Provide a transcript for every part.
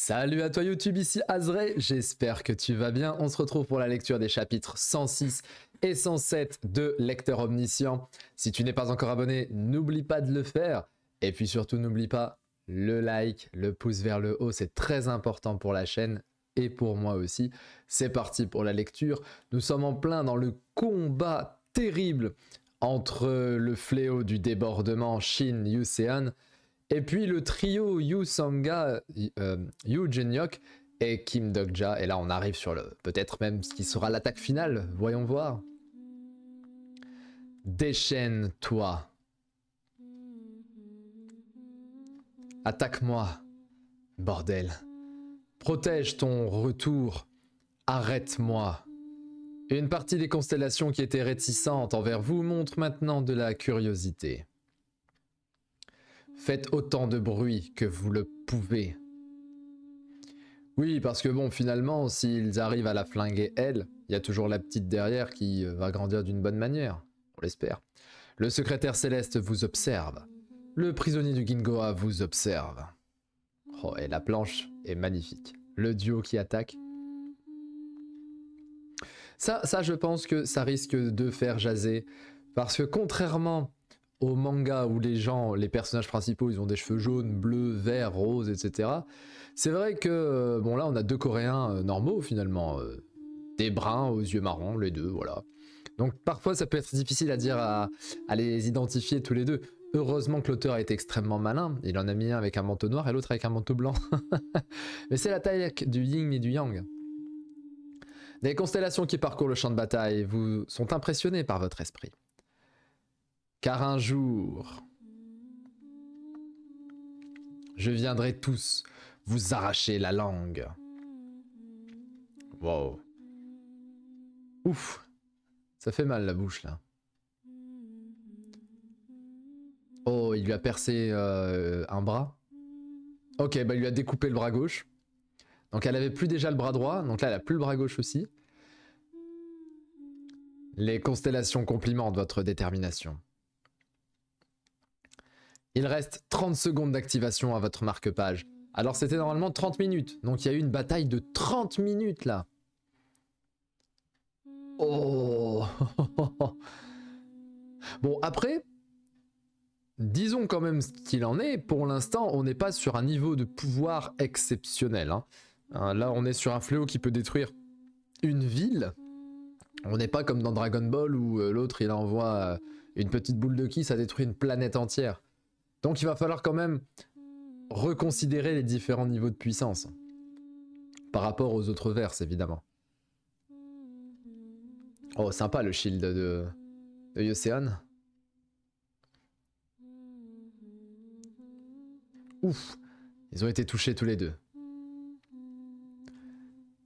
Salut à toi YouTube, ici Azray, j'espère que tu vas bien. On se retrouve pour la lecture des chapitres 106 et 107 de Lecteur Omniscient. Si tu n'es pas encore abonné, n'oublie pas de le faire. Et puis surtout, n'oublie pas le like, le pouce vers le haut, c'est très important pour la chaîne et pour moi aussi. C'est parti pour la lecture. Nous sommes en plein dans le combat terrible entre le fléau du débordement Shin Yuseon et puis le trio Yu Sanga, Yu Jeonyuk et Kim Dokja. Et là on arrive sur le peut-être même ce qui sera l'attaque finale. Voyons voir. Déchaîne-toi. Attaque-moi, bordel. Protège ton retour. Arrête-moi. Une partie des constellations qui étaient réticentes envers vous montre maintenant de la curiosité. Faites autant de bruit que vous le pouvez. Oui, parce que bon, finalement, s'ils arrivent à la flinguer elle, il y a toujours la petite derrière qui va grandir d'une bonne manière. On l'espère. Le secrétaire céleste vous observe. Le prisonnier du Gingoa vous observe. Oh, et la planche est magnifique. Le duo qui attaque. Ça, je pense que ça risque de faire jaser. Parce que contrairement au manga où les personnages principaux, ils ont des cheveux jaunes, bleus, verts, roses, etc. C'est vrai que, bon là, on a deux Coréens normaux finalement. Des bruns aux yeux marrons, les deux, voilà. Donc parfois, ça peut être difficile à dire, à les identifier tous les deux. Heureusement que l'auteur a été extrêmement malin. Il en a mis un avec un manteau noir et l'autre avec un manteau blanc. Mais c'est la taille du yin et du yang. Des constellations qui parcourent le champ de bataille vous sont impressionnés par votre esprit. Car un jour, je viendrai tous vous arracher la langue. Wow. Ouf. Ça fait mal la bouche là. Oh, il lui a percé un bras. Ok, bah il lui a découpé le bras gauche. Donc elle avait plus déjà le bras droit, donc là elle a plus le bras gauche aussi. Les constellations complimentent votre détermination. Il reste 30 secondes d'activation à votre marque-page. Alors c'était normalement 30 minutes, donc il y a eu une bataille de 30 minutes là. Oh. Bon après, disons quand même ce qu'il en est, pour l'instant on n'est pas sur un niveau de pouvoir exceptionnel. Là on est sur un fléau qui peut détruire une ville. On n'est pas comme dans Dragon Ball où l'autre il envoie une petite boule de ki, ça détruit une planète entière. Donc il va falloir quand même reconsidérer les différents niveaux de puissance. Par rapport aux autres verses évidemment. Oh sympa le shield de Yuseon. Ouf, ils ont été touchés tous les deux.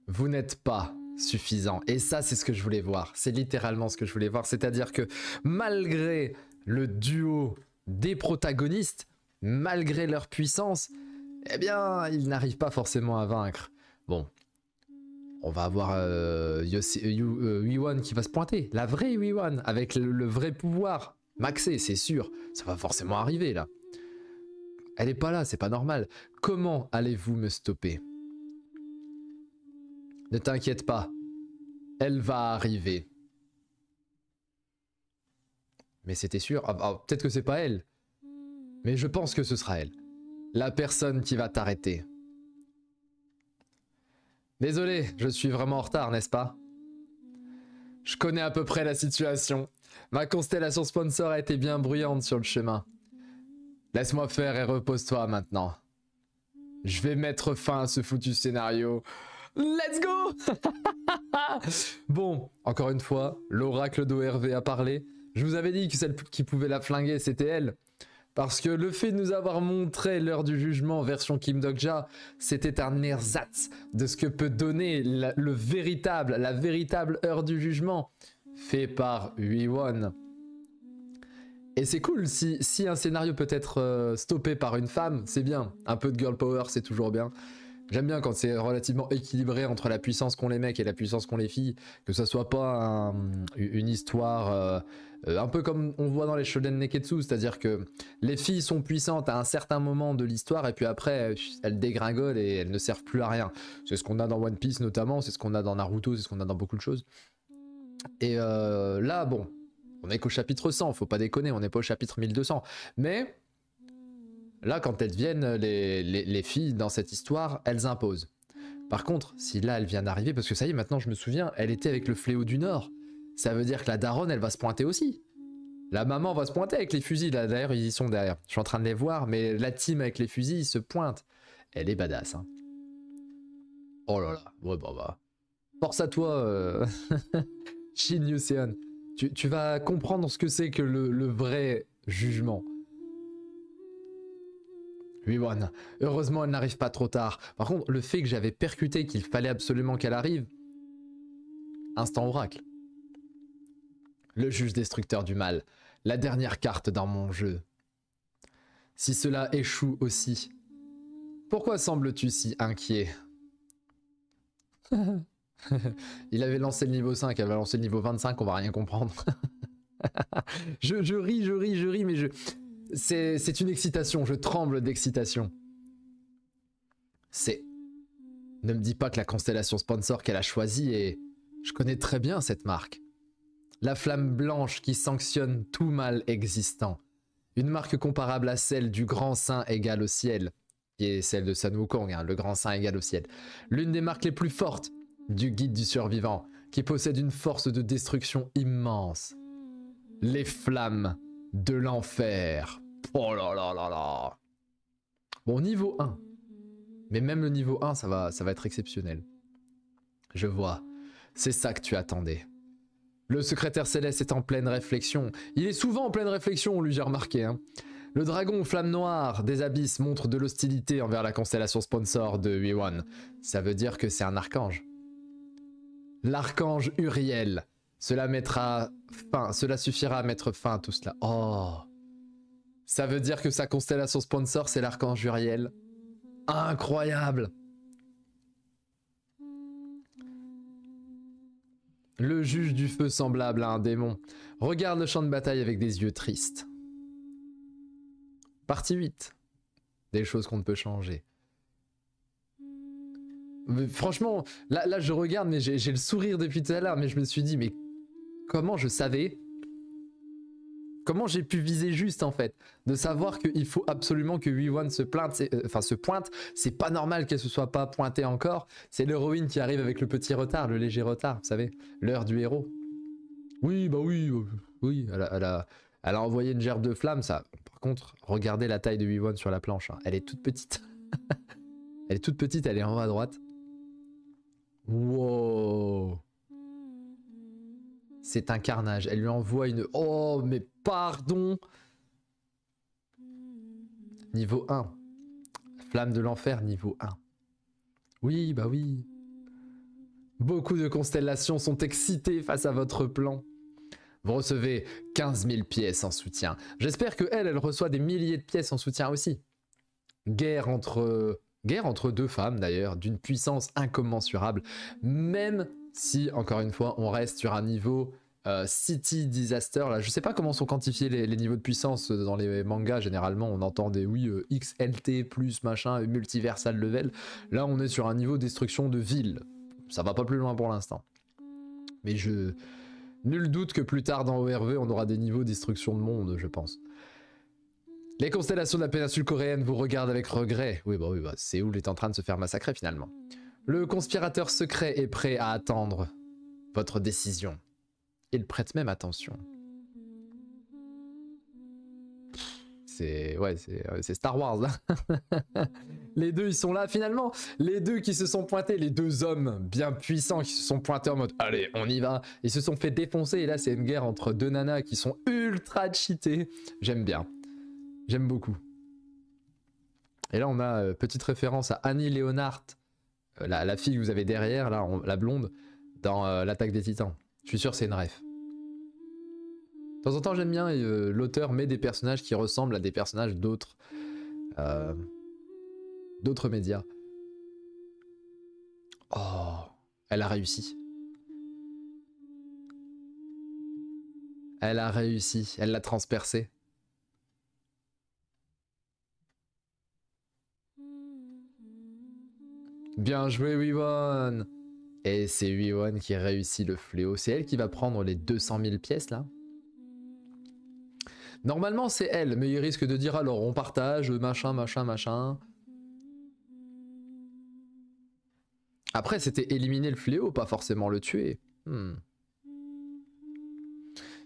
Vous n'êtes pas suffisant. Et ça, c'est ce que je voulais voir. C'est littéralement ce que je voulais voir. C'est-à-dire que malgré le duo des protagonistes, malgré leur puissance, eh bien, ils n'arrivent pas forcément à vaincre. Bon, on va avoir Wi-Wan qui va se pointer. La vraie Wi-Wan, avec le vrai pouvoir maxé, c'est sûr. Ça va forcément arriver, là. Elle est pas là, c'est pas normal. Comment allez-vous me stopper ? Ne t'inquiète pas, elle va arriver. Mais c'était sûr. Peut-être que c'est pas elle. Mais je pense que ce sera elle. La personne qui va t'arrêter. Désolé, je suis vraiment en retard, n'est-ce pas? Je connais à peu près la situation. Ma constellation sponsor a été bien bruyante sur le chemin. Laisse-moi faire et repose-toi maintenant. Je vais mettre fin à ce foutu scénario. Let's go. Bon, encore une fois, l'oracle d'ORV a parlé. Je vous avais dit que celle qui pouvait la flinguer, c'était elle. Parce que le fait de nous avoir montré l'heure du jugement version Kim Dokja, c'était un ersatz de ce que peut donner la véritable heure du jugement, fait par Wi-Wan. Et c'est cool, si un scénario peut être stoppé par une femme, c'est bien. Un peu de girl power, c'est toujours bien. J'aime bien quand c'est relativement équilibré entre la puissance qu'ont les mecs et la puissance qu'ont les filles, que ça soit pas une histoire un peu comme on voit dans les shonen neketsu, c'est-à-dire que les filles sont puissantes à un certain moment de l'histoire et puis après elles dégringolent et elles ne servent plus à rien. C'est ce qu'on a dans One Piece notamment, c'est ce qu'on a dans Naruto, c'est ce qu'on a dans beaucoup de choses. Et là, bon, on est qu'au chapitre 100, faut pas déconner, on n'est pas au chapitre 1200. Mais là, quand elles deviennent les filles dans cette histoire, elles imposent. Par contre, si là, elle vient d'arriver, parce que ça y est, maintenant je me souviens, elle était avec le fléau du Nord. Ça veut dire que la daronne, elle va se pointer aussi. La maman va se pointer avec les fusils, là d'ailleurs, ils y sont derrière. Je suis en train de les voir, mais la team avec les fusils, ils se pointent. Elle est badass, hein. Oh là là, ouais, bah. Force à toi, Shin Yuseon. Tu vas comprendre ce que c'est que le vrai jugement. Oui, One. Heureusement, elle n'arrive pas trop tard. Par contre, le fait que j'avais percuté qu'il fallait absolument qu'elle arrive... Instant oracle. Le juge destructeur du mal. La dernière carte dans mon jeu. Si cela échoue aussi, pourquoi sembles-tu si inquiet? Il avait lancé le niveau 5, elle va lancer le niveau 25, on va rien comprendre. je ris, mais c'est une excitation, je tremble d'excitation. Ne me dis pas que la constellation sponsor qu'elle a choisie est... Je connais très bien cette marque. La flamme blanche qui sanctionne tout mal existant. Une marque comparable à celle du grand saint égal au ciel, qui est celle de Sun Wukong, hein, le grand saint égal au ciel. L'une des marques les plus fortes du guide du survivant, qui possède une force de destruction immense. Les flammes de l'enfer. Oh là là là là. Bon, niveau 1. Mais même le niveau 1, ça va être exceptionnel. Je vois. C'est ça que tu attendais. Le secrétaire céleste est en pleine réflexion. Il est souvent en pleine réflexion, lui, j'ai remarqué. Hein. Le dragon aux flammes noires des abysses montre de l'hostilité envers la constellation sponsor de Huiwan. Ça veut dire que c'est un archange. L'archange Uriel. Cela suffira à mettre fin à tout cela. Oh. Ça veut dire que sa constellation sponsor, c'est l'archange Uriel. Incroyable. Le juge du feu semblable à un démon regarde le champ de bataille avec des yeux tristes. Partie 8. Des choses qu'on ne peut changer. Mais franchement, là je regarde, mais j'ai le sourire depuis tout à l'heure, mais je me suis dit, mais comment je savais? Comment j'ai pu viser juste en fait? De savoir qu'il faut absolument que Huiwan se pointe, c'est pas normal qu'elle se soit pas pointée encore. C'est l'héroïne qui arrive avec le petit retard, le léger retard, vous savez, l'heure du héros. Oui, bah oui, elle a envoyé une gerbe de flamme, ça. Par contre, regardez la taille de Huiwan sur la planche, hein. Elle est toute petite. Elle est toute petite, elle est en haut à droite. Wow. C'est un carnage. Elle lui envoie une... Oh, mais pardon. Niveau 1. Flamme de l'enfer, niveau 1. Oui, bah oui. Beaucoup de constellations sont excitées face à votre plan. Vous recevez 15 000 pièces en soutien. J'espère que elle reçoit des milliers de pièces en soutien aussi. Guerre entre deux femmes d'ailleurs, d'une puissance incommensurable. Même si, encore une fois, on reste sur un niveau City Disaster. Là, je sais pas comment sont quantifiés les niveaux de puissance dans les mangas. Généralement, on entend des XLT plus machin, multiversal level. Là, on est sur un niveau destruction de ville. Ça va pas plus loin pour l'instant. Mais nul doute que plus tard dans ORV, on aura des niveaux destruction de monde, je pense. Les constellations de la péninsule coréenne vous regardent avec regret. Oui, bah, Séoul est en train de se faire massacrer finalement. Le conspirateur secret est prêt à attendre votre décision. Il prête même attention. C'est Star Wars là. Les deux ils sont là finalement. Les deux qui se sont pointés, les deux hommes bien puissants qui se sont pointés en mode allez on y va. Ils se sont fait défoncer et là c'est une guerre entre deux nanas qui sont ultra cheatées. J'aime bien. J'aime beaucoup. Et là on a petite référence à Annie Leonhardt, la fille que vous avez derrière là, la blonde, dans l'attaque des titans. Je suis sûr c'est une ref. De temps en temps j'aime bien l'auteur met des personnages qui ressemblent à des personnages d'autres médias. Oh, elle a réussi. Elle a réussi, elle l'a transpercé. Bien joué, Wiwon. Et c'est Wiwon qui réussit le fléau. C'est elle qui va prendre les 200 000 pièces, là. Normalement, c'est elle, mais il risque de dire alors, on partage, machin, machin, machin. Après, c'était éliminer le fléau, pas forcément le tuer. Il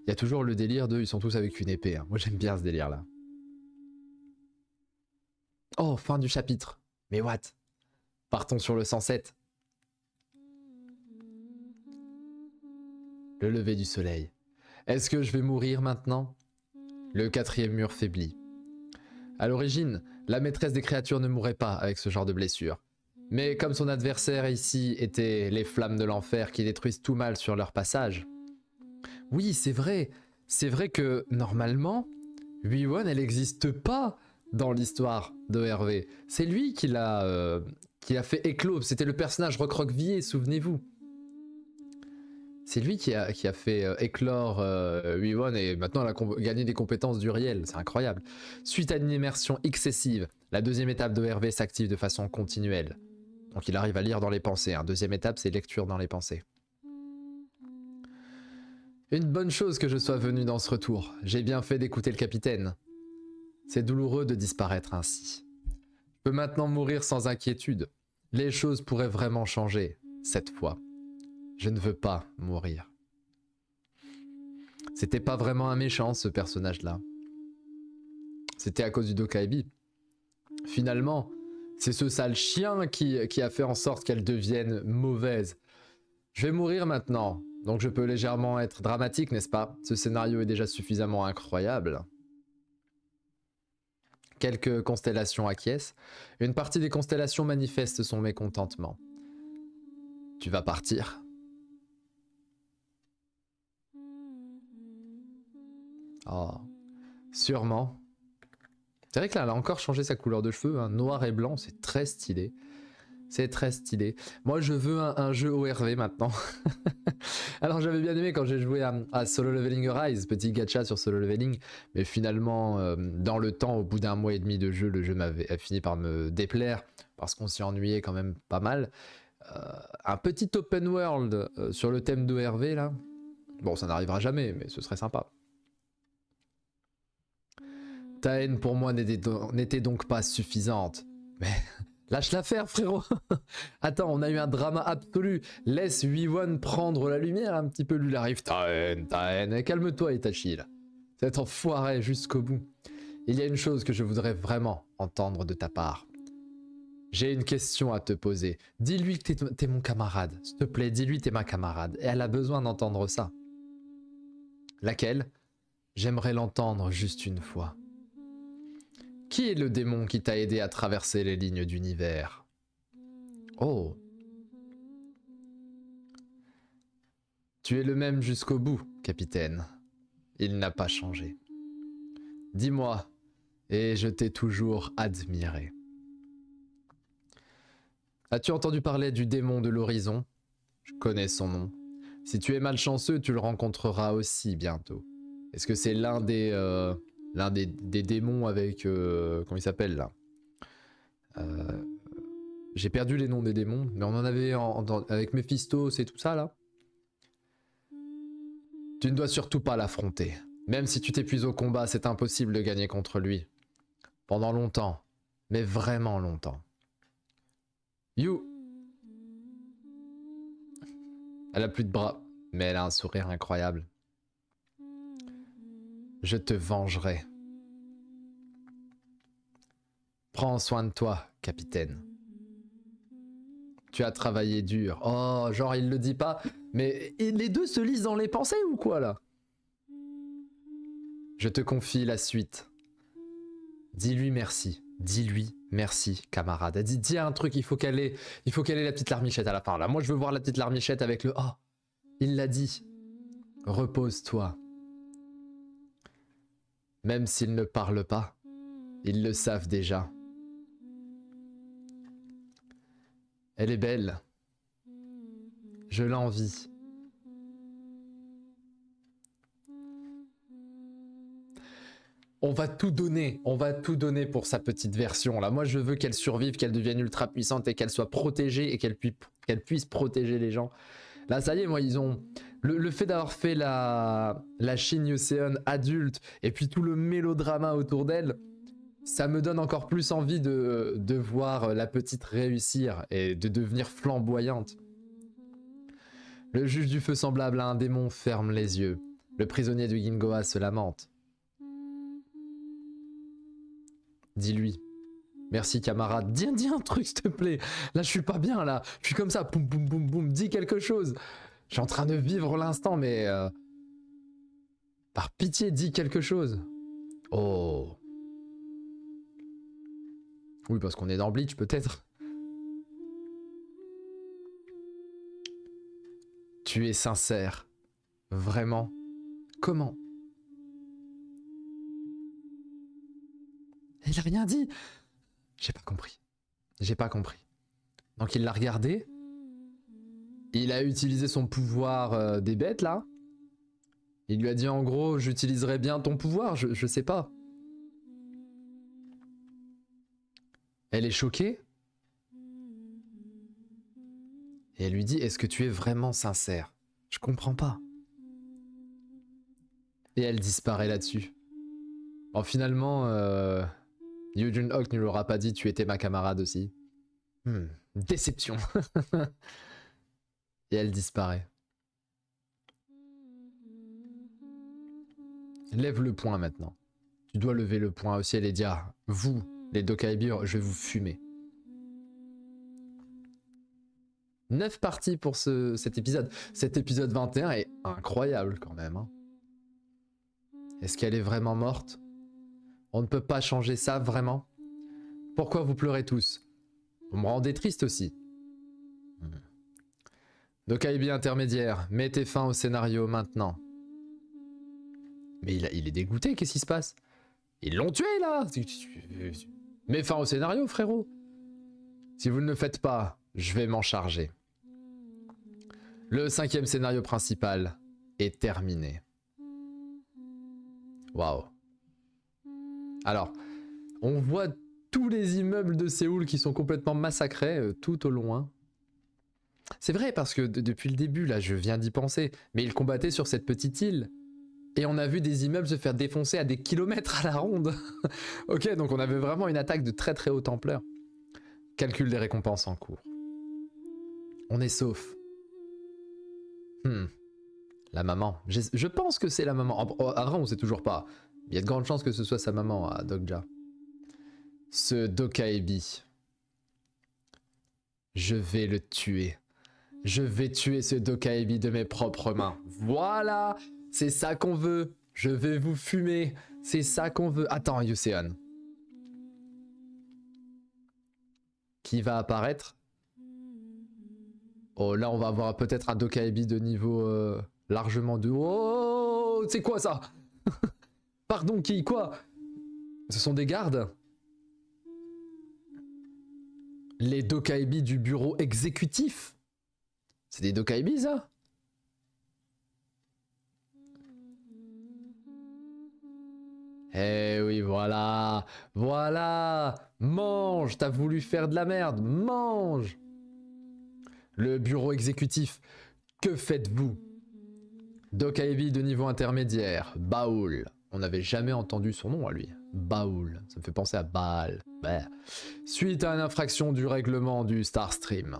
y a toujours le délire de ils sont tous avec une épée. Hein. Moi, j'aime bien ce délire-là. Oh, fin du chapitre. Mais what? Partons sur le 107. Le lever du soleil. Est-ce que je vais mourir maintenant? Le 4e mur faiblit. À l'origine, la maîtresse des créatures ne mourrait pas avec ce genre de blessure. Mais comme son adversaire ici était les flammes de l'enfer qui détruisent tout mal sur leur passage. Oui, c'est vrai. C'est vrai que normalement, Wiwon, elle n'existe pas dans l'histoire de Hervé. C'est lui qui l'a fait éclore. C'était le personnage recroquevillé, souvenez-vous. C'est lui qui a fait éclore Wiwon et maintenant elle a gagné des compétences d'Uriel. C'est incroyable. Suite à une immersion excessive, la 2e étape de Hervé s'active de façon continuelle. Donc il arrive à lire dans les pensées. Hein. 2e étape, c'est lecture dans les pensées. Une bonne chose que je sois venu dans ce retour. J'ai bien fait d'écouter le capitaine. C'est douloureux de disparaître ainsi. Je peux maintenant mourir sans inquiétude. Les choses pourraient vraiment changer, cette fois. Je ne veux pas mourir. C'était pas vraiment un méchant, ce personnage-là. C'était à cause du Dokaibi. Finalement, c'est ce sale chien qui a fait en sorte qu'elle devienne mauvaise. Je vais mourir maintenant, donc je peux légèrement être dramatique, n'est-ce pas? Ce scénario est déjà suffisamment incroyable. Quelques constellations acquiescent. Une partie des constellations manifeste son mécontentement. Tu vas partir. Oh, sûrement. C'est vrai que là, elle a encore changé sa couleur de cheveux, hein. Noir et blanc, c'est très stylé. C'est très stylé. Moi, je veux un jeu ORV maintenant. Alors, j'avais bien aimé quand j'ai joué à Solo Leveling Rise, petit gacha sur Solo Leveling, mais finalement, dans le temps, au bout d'1 mois et demi de jeu, le jeu m'avait fini par me déplaire, parce qu'on s'y ennuyait quand même pas mal. Un petit open world sur le thème d'ORV, là. Bon, ça n'arrivera jamais, mais ce serait sympa. Ta haine pour moi n'était donc pas suffisante. Mais lâche l'affaire, frérot. Attends, on a eu un drama absolu. Laisse Wiwon prendre la lumière un petit peu. Lui, il arrive. Ta haine. Calme-toi, Itachi, là. Cet enfoiré jusqu'au bout. Il y a une chose que je voudrais vraiment entendre de ta part. J'ai une question à te poser. Dis-lui que t'es mon camarade. S'il te plaît, dis-lui que t'es ma camarade. Et elle a besoin d'entendre ça. Laquelle? J'aimerais l'entendre juste une fois. Qui est le démon qui t'a aidé à traverser les lignes d'univers? Oh. Tu es le même jusqu'au bout, capitaine. Il n'a pas changé. Dis-moi, et je t'ai toujours admiré. As-tu entendu parler du démon de l'horizon? Je connais son nom. Si tu es malchanceux, tu le rencontreras aussi bientôt. Est-ce que c'est l'un des démons avec... comment il s'appelle là? J'ai perdu les noms des démons, mais on en avait avec Méphistos et tout ça là. Tu ne dois surtout pas l'affronter. Même si tu t'épuises au combat, c'est impossible de gagner contre lui. Pendant longtemps, mais vraiment longtemps. You. Elle a plus de bras, mais elle a un sourire incroyable. Je te vengerai. Prends soin de toi, capitaine. Tu as travaillé dur. Oh, genre il le dit pas. Mais les deux se lisent dans les pensées ou quoi là? Je te confie la suite. Dis-lui merci. Dis-lui merci, camarade. Dis un truc, il faut qu'elle ait la petite larmichette à la fin. Là, moi je veux voir la petite larmichette avec le oh. Il l'a dit. Repose-toi. Même s'ils ne parlent pas, ils le savent déjà. Elle est belle. Je l'envie. On va tout donner pour sa petite version là. Moi je veux qu'elle survive, qu'elle devienne ultra puissante et qu'elle soit protégée et qu'elle puisse protéger les gens. Là ça y est, moi ils ont... Le fait d'avoir fait la Shin Yuseon adulte et puis tout le mélodrama autour d'elle, ça me donne encore plus envie de voir la petite réussir et de devenir flamboyante. Le juge du feu semblable à un démon ferme les yeux. Le prisonnier de Gingoa se lamente. Dis-lui. Merci camarade. Dis un truc s'il te plaît. Là je suis pas bien là. Je suis comme ça. Boum boum boum boum. Dis quelque chose. Je suis en train de vivre l'instant mais... Par pitié dis quelque chose. Oh. Oui parce qu'on est dans Bleach peut-être. Tu es sincère. Vraiment. Comment? Il a rien dit. J'ai pas compris. J'ai pas compris. Donc il l'a regardé. Il a utilisé son pouvoir des bêtes là. Il lui a dit en gros j'utiliserai bien ton pouvoir, je sais pas. Elle est choquée. Et elle lui dit est-ce que tu es vraiment sincère? Je comprends pas. Et elle disparaît là-dessus. Bon finalement... Yoo Jun-ok ne l'aura pas dit, tu étais ma camarade aussi. Déception. Et elle disparaît. Lève le poing maintenant. Tu dois lever le poing au ciel et dire, vous, les Dokaibi, je vais vous fumer. 9 parties pour cet épisode. Cet épisode 21 est incroyable quand même. Hein. Est-ce qu'elle est vraiment morte? On ne peut pas changer ça, vraiment? Pourquoi vous pleurez tous? Vous me rendez triste aussi. Dokaibi intermédiaire, mettez fin au scénario maintenant. Mais il est dégoûté, qu'est-ce qui se passe? Ils l'ont tué là! Mets fin au scénario, frérot! Si vous ne le faites pas, je vais m'en charger. Le 5e scénario principal est terminé. Waouh! Alors, on voit tous les immeubles de Séoul qui sont complètement massacrés tout au loin. C'est vrai parce que depuis le début, là, je viens d'y penser, mais ils combattaient sur cette petite île. Et on a vu des immeubles se faire défoncer à des kilomètres à la ronde. Ok, donc on avait vraiment une attaque de très très haute ampleur. Calcul des récompenses en cours. On est sauf. La maman. Je pense que c'est la maman. Après, on sait toujours pas. Il y a de grandes chances que ce soit sa maman à Dokja. Ce Dokaibi. Je vais le tuer. Je vais tuer ce Dokaibi de mes propres mains. Voilà! C'est ça qu'on veut. Je vais vous fumer. C'est ça qu'on veut. Attends, Yuseon. Qui va apparaître? Oh, là, on va avoir peut-être un Dokaibi de niveau largement de... Oh, c'est quoi ça? Pardon, qui? Quoi? Ce sont des gardes? Les Dokaibi du bureau exécutif? C'est des Dokaibi, ça? Eh oui, voilà. Voilà. Mange. T'as voulu faire de la merde. Mange. Le bureau exécutif. Que faites-vous? Dokaibi de niveau intermédiaire. Baoul. On n'avait jamais entendu son nom à lui. Baoul. Ça me fait penser à Baal. Bah. Suite à une infraction du règlement du Starstream.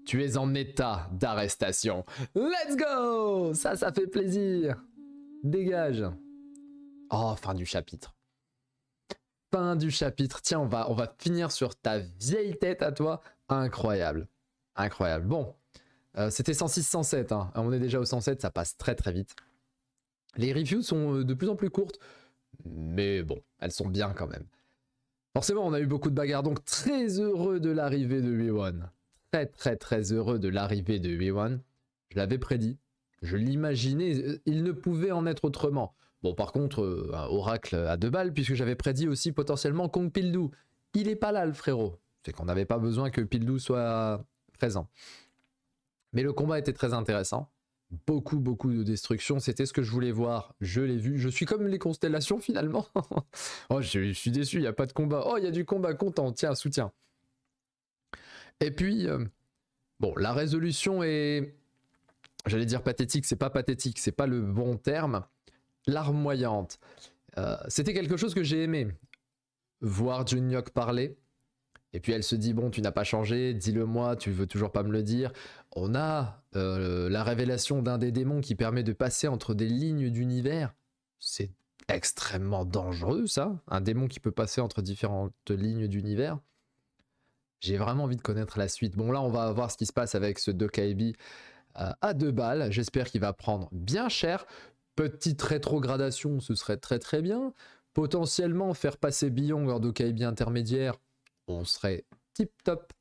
Tu es en état d'arrestation. Let's go! Ça fait plaisir. Dégage. Oh, fin du chapitre. Fin du chapitre. Tiens, on va finir sur ta vieille tête à toi. Incroyable. Incroyable. Bon. C'était 106-107. Hein. On est déjà au 107. Ça passe très très vite. Les reviews sont de plus en plus courtes. Mais bon, elles sont bien quand même. Forcément, on a eu beaucoup de bagarres. Donc, très heureux de l'arrivée de Wee-Won. Très très très heureux de l'arrivée de Wee-Won. Je l'avais prédit. Je l'imaginais. Il ne pouvait en être autrement. Bon, par contre, un oracle à 2 balles, puisque j'avais prédit aussi potentiellement Kong Pildu. Il est pas là, le frérot. C'est qu'on n'avait pas besoin que Pildu soit présent. Mais le combat était très intéressant. Beaucoup de destruction. C'était ce que je voulais voir. Je l'ai vu. Je suis comme les constellations finalement. Oh, je suis déçu, il n'y a pas de combat. Oh, il y a du combat, content. Tiens, soutien. Et puis, bon, la résolution est... J'allais dire pathétique, c'est pas le bon terme. Larmoyante. C'était quelque chose que j'ai aimé. Voir Junhyuk parler. Et puis elle se dit, bon, tu n'as pas changé, dis-le moi, tu veux toujours pas me le dire. On a la révélation d'un des démons qui permet de passer entre des lignes d'univers. C'est extrêmement dangereux, ça. Un démon qui peut passer entre différentes lignes d'univers. J'ai vraiment envie de connaître la suite. Bon, là, on va voir ce qui se passe avec ce Dokaibi à 2 balles. J'espère qu'il va prendre bien cher. Petite rétrogradation, ce serait très bien. Potentiellement, faire passer Biyong en Dokaibi intermédiaire, on serait tip top.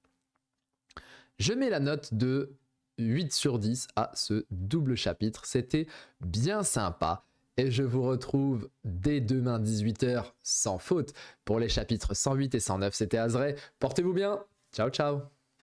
Je mets la note de 8 sur 10 à ce double chapitre. C'était bien sympa. Et je vous retrouve dès demain 18h sans faute pour les chapitres 108 et 109. C'était Azray. Portez-vous bien. Ciao, ciao.